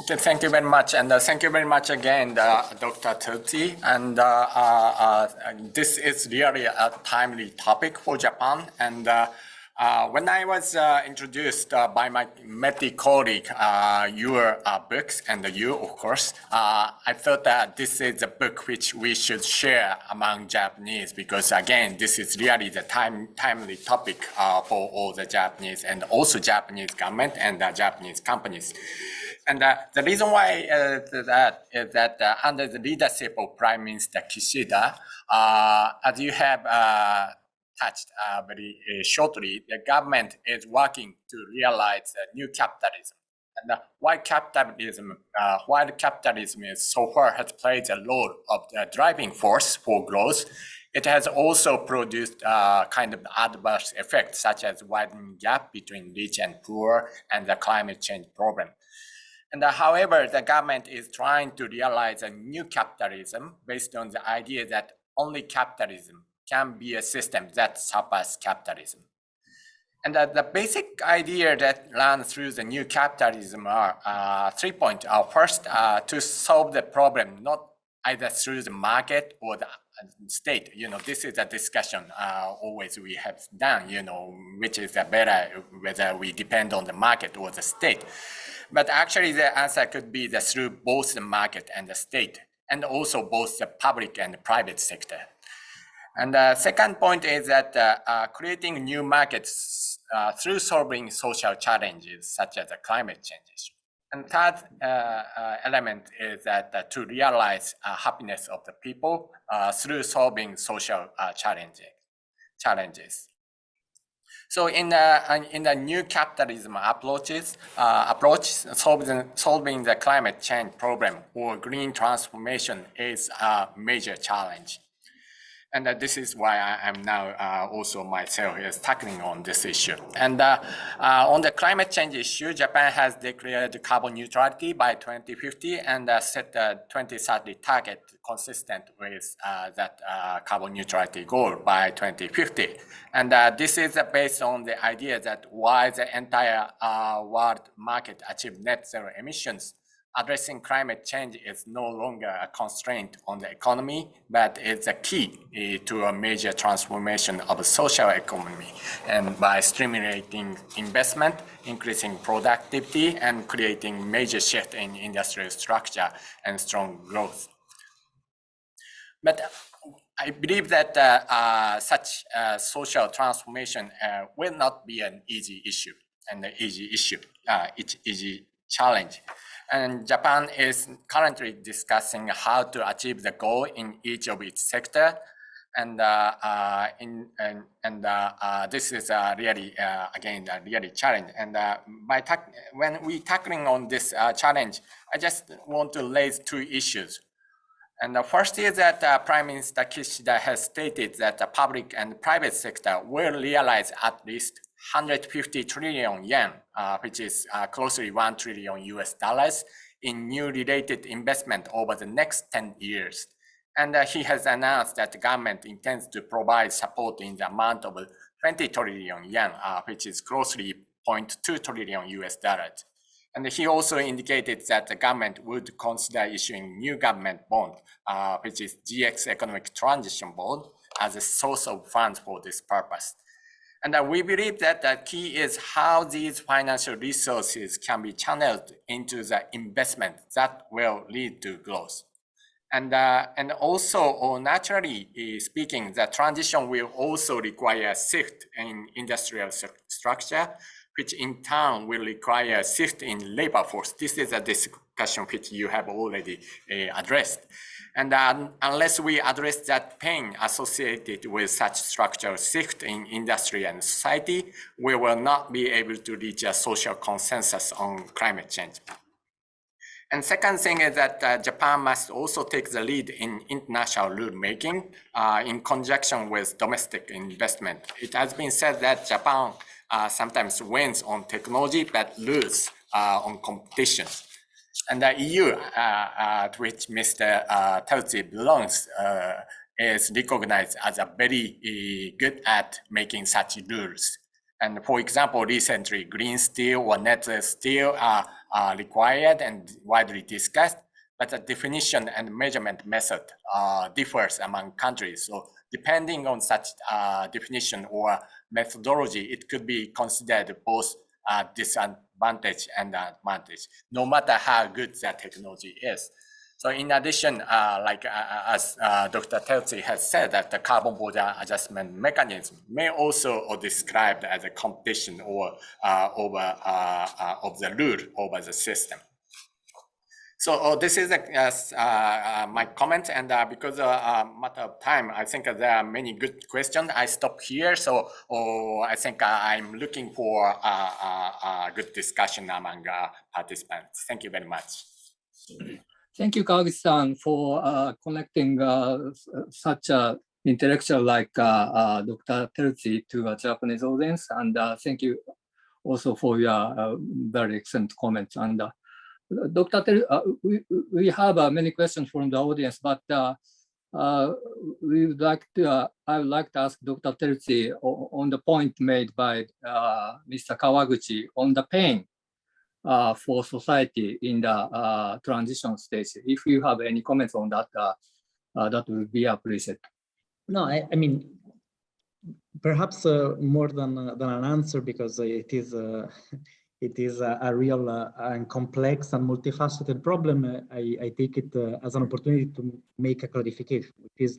Thank you very much, and thank you very much again, Dr. TERZI. And this is really a timely topic for Japan. And when I was introduced by my METI colleague, your books, and you, of course, I thought that this is a book which we should share among Japanese, because again, this is really the timely topic for all the Japanese and also Japanese government and Japanese companies. And the reason why that is that under the leadership of Prime Minister Kishida, as you have touched very shortly, the government is working to realize new capitalism. And while capitalism is so far has played a role of the driving force for growth, it has also produced kind of adverse effects, such as widening gap between rich and poor and the climate change problem. And however, the government is trying to realize a new capitalism based on the idea that only capitalism can be a system that surpasses capitalism. And the basic idea that runs through the new capitalism are 3 points. First, to solve the problem, not either through the market or the state. This is a discussion always we have done, which is better, whether we depend on the market or the state. But actually, the answer could be that through both the market and the state, and also both the public and the private sector. And the second point is that creating new markets through solving social challenges such as the climate change issue. And third element is that to realize happiness of the people through solving social challenges. So in the new capitalism approach, solving the climate change problem or green transformation is a major challenge. And this is why I am now also myself is tackling on this issue. And on the climate change issue, Japan has declared carbon neutrality by 2050 and set a 2030 target consistent with that carbon neutrality goal by 2050. And this is based on the idea that while the entire world market achieves net zero emissions, addressing climate change is no longer a constraint on the economy, but it's a key to a major transformation of the social economy, and by stimulating investment, increasing productivity, and creating major shift in industrial structure and strong growth. But I believe that such social transformation will not be an easy issue and an easy challenge. And Japan is currently discussing how to achieve the goal in each of its sector, and this is really again a really challenge. And when we tackling on this challenge, I just want to raise two issues. And the first is that Prime Minister Kishida has stated that the public and private sector will realize at least 150 trillion yen, which is closely $1 trillion US in new related investment over the next 10 years. And he has announced that the government intends to provide support in the amount of 20 trillion yen, which is closely $0.2 trillion US. And he also indicated that the government would consider issuing new government bond, which is GX Economic Transition Bond, as a source of funds for this purpose. And we believe that the key is how these financial resources can be channeled into the investment that will lead to growth. And also, naturally speaking, the transition will also require a shift in industrial structure, which in turn will require a shift in labor force. This is a discussion which you have already addressed. And unless we address that pain associated with such structural shift in industry and society, we will not be able to reach a social consensus on climate change. And second thing is that Japan must also take the lead in international rule making in conjunction with domestic investment. It has been said that Japan sometimes wins on technology but loses on competition. And the EU, to which Mr. TERZI belongs, is recognized as a very good at making such rules. And for example, recently, green steel or net zero steel are required and widely discussed, but the definition and measurement method differs among countries. So depending on such definition or methodology, it could be considered both disadvantage and advantage, no matter how good that technology is. So in addition, as Dr. Terzi has said, that the carbon border adjustment mechanism may also be described as a competition or of the rule over the system. So this is my comment, and because matter of time, I think there are many good questions. I stop here, so I think I'm looking for a good discussion among participants. Thank you very much. Thank you, Kawagi-san, for connecting such an intellectual like Dr. Terzi to a Japanese audience, and thank you also for your very excellent comments. And Dr. Terzi, we have many questions from the audience, but we would like to. I would like to ask Dr. Terzi on the point made by Mr. Kawaguchi on the pain for society in the transition stage. If you have any comments on that, that would be appreciated. No, I mean, perhaps more than an answer, because it is a real and complex and multifaceted problem. I take it as an opportunity to make a clarification, which is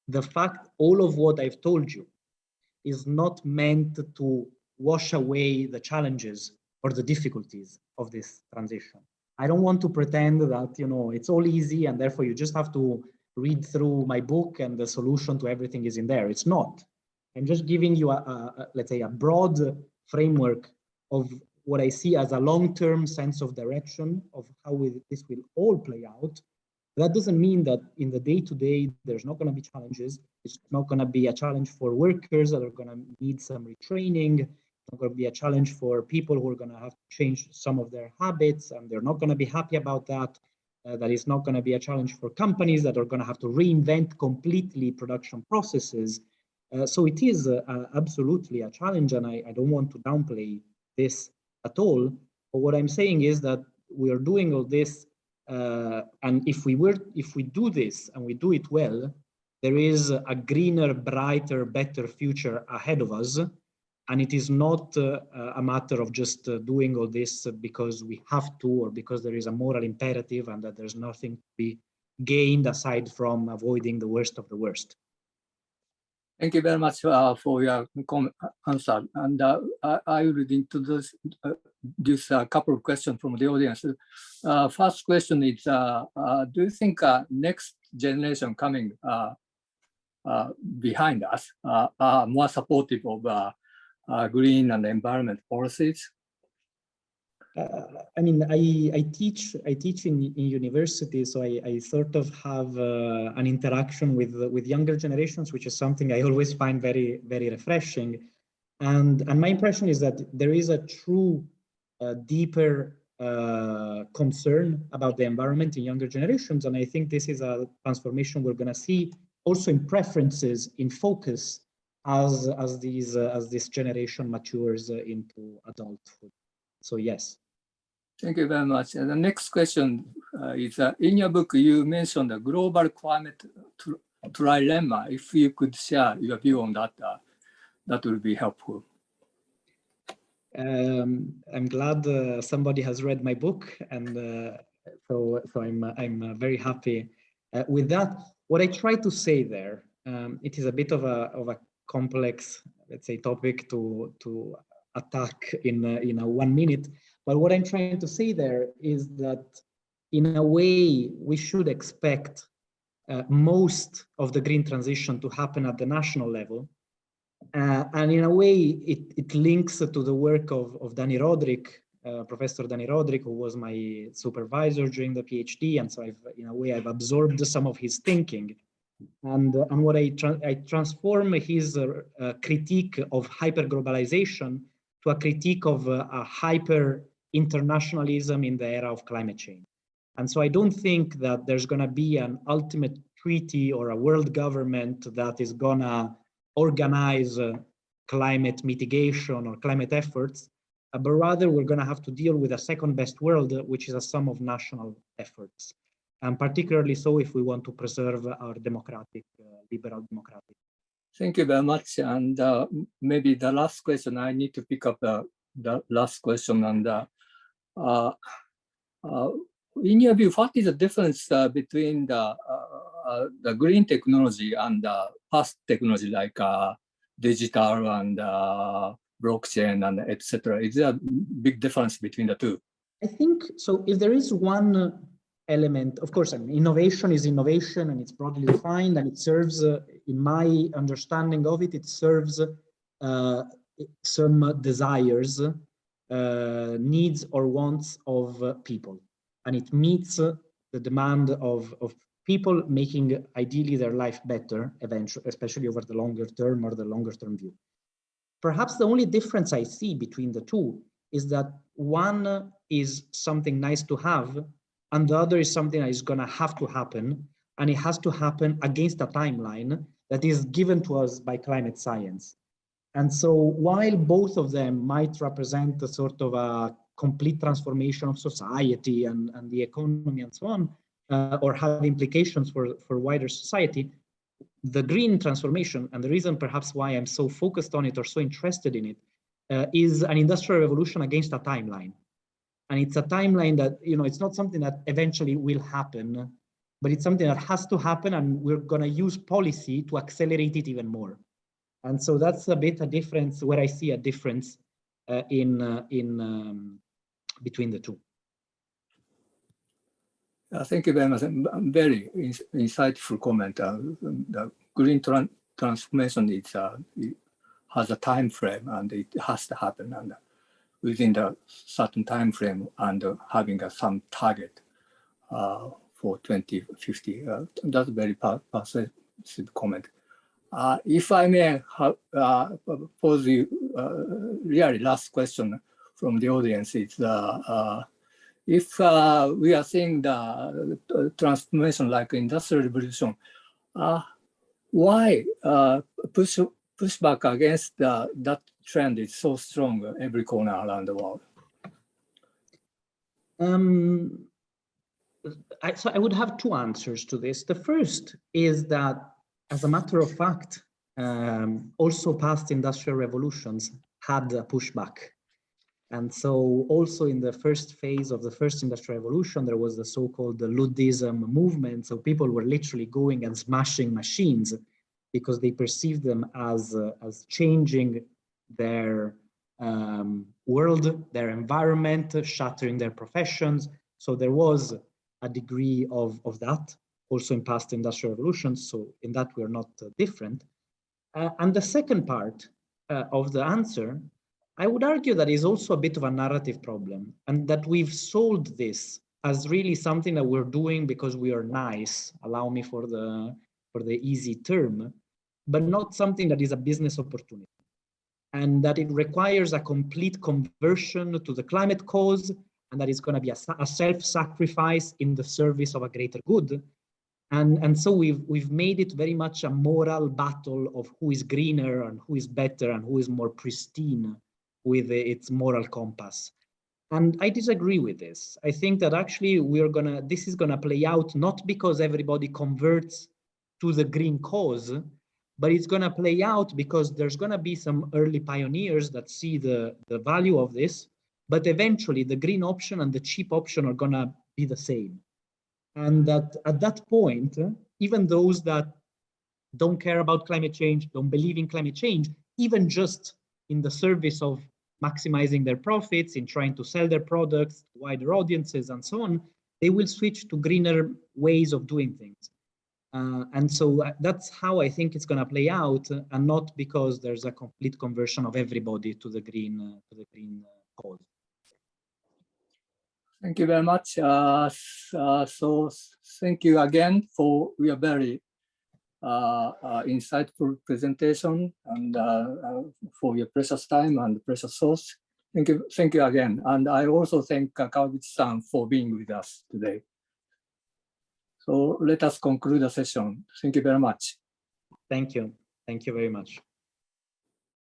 the fact all of what I've told you is not meant to wash away the challenges or the difficulties of this transition. I don't want to pretend that, you know, it's all easy and therefore you just have to read through my book and the solution to everything is in there. It's not. I'm just giving you let's say a broad framework of what I see as a long-term sense of direction of how this will all play out. That doesn't mean that in the day-to-day, there's not going to be challenges. It's not going to be a challenge for workers that are going to need some retraining. It's not going to be a challenge for people who are going to have to change some of their habits, and they're not going to be happy about that. That is not going to be a challenge for companies that are going to have to reinvent completely production processes. So it is absolutely a challenge, and I don't want to downplay this at all. But what I'm saying is that we are doing all this, and if we do this and we do it well, there is a greener, brighter, better future ahead of us. And it is not a matter of just doing all this because we have to, or because there is a moral imperative and that there's nothing to be gained aside from avoiding the worst of the worst. Thank you very much for your answer. And I will introduce a couple of questions from the audience. First question is, do you think next generation coming behind us are more supportive of green and environment policies? I mean, I teach in university, so I sort of have an interaction with younger generations, which is something I always find very, very refreshing. And my impression is that there is a true deeper concern about the environment in younger generations, and I think this is a transformation we're going to see also in preferences, in focus, as this generation matures into adulthood. So yes. Thank you very much. And the next question is, in your book, you mentioned the global climate trilemma. If you could share your view on that, that would be helpful. I'm glad somebody has read my book, and so I'm very happy with that. What I try to say there, it is a bit of a complex, let's say, topic to attack in 1 minute. But what I'm trying to say there is that, in a way, we should expect most of the green transition to happen at the national level. And in a way, it links to the work of Dani Rodrik, Professor Dani Rodrik, who was my supervisor during the PhD. And so in a way, I've absorbed some of his thinking. And what I transform his critique of hyperglobalization to a critique of a hyper internationalism in the era of climate change. And so I don't think that there's going to be an ultimate treaty or a world government that is going to organize climate mitigation or climate efforts, but rather we're going to have to deal with a second best world, which is a sum of national efforts. And particularly so if we want to preserve our democratic, liberal democratic. Thank you very much. And maybe the last question, I need to pick up the last question. And in your view, what is the difference between the green technology and the past technology like digital and blockchain and etc.? Is there a big difference between the two? I think so. If there is one element, of course, I mean, innovation is innovation and it's broadly defined, and it serves, in my understanding of it, it serves some desires, needs or wants of people, and it meets the demand of people, making ideally their life better eventually, especially over the longer term or the longer term view. Perhaps the only difference I see between the two is that one is something nice to have, and the other is something that is going to have to happen, and it has to happen against a timeline that is given to us by climate science. And so while both of them might represent a sort of a complete transformation of society and the economy and so on, or have implications for wider society, the green transformation, and the reason perhaps why I'm so focused on it or so interested in it, is an industrial revolution against a timeline. And it's a timeline that, you know, it's not something that eventually will happen, but it's something that has to happen, and we're going to use policy to accelerate it even more. And so that's a bit a difference, where I see a difference between the two. Thank you very much. Very insightful comment. The green transformation has a time frame, and it has to happen, and within the certain time frame, and having some target for 2050. That's a very persuasive comment. If I may pose you really last question from the audience, it's if we are seeing the transformation like industrial revolution, why push back against that trend is so strong every corner around the world? So I would have two answers to this. The first is that, as a matter of fact, also past industrial revolutions had a pushback. And so also in the first phase of the first industrial revolution, there was the so-called Luddism movement. So people were literally going and smashing machines because they perceived them as changing their world, their environment, shattering their professions. So there was a degree of that also in past industrial revolutions. So in that we're not different. And the second part of the answer, I would argue that is also a bit of a narrative problem, and that we've sold this as really something that we're doing because we are nice, allow me for the easy term, but not something that is a business opportunity, and that it requires a complete conversion to the climate cause, and that it's going to be a self-sacrifice in the service of a greater good. And so we've made it very much a moral battle of who is greener and who is better and who is more pristine with its moral compass. And I disagree with this. I think that actually this is gonna play out not because everybody converts to the green cause, but it's gonna play out because there's gonna be some early pioneers that see the value of this, but eventually the green option and the cheap option are gonna be the same. And that at that point, even those that don't care about climate change, don't believe in climate change, even just in the service of maximizing their profits, in trying to sell their products to wider audiences and so on, they will switch to greener ways of doing things. And so that's how I think it's going to play out, and not because there's a complete conversion of everybody to the green cause. Thank you very much. So thank you again for your very insightful presentation, and for your precious time and precious source. Thank you again. And I also thank Kawaguchi-san for being with us today. So let us conclude the session. Thank you very much. Thank you. Thank you very much.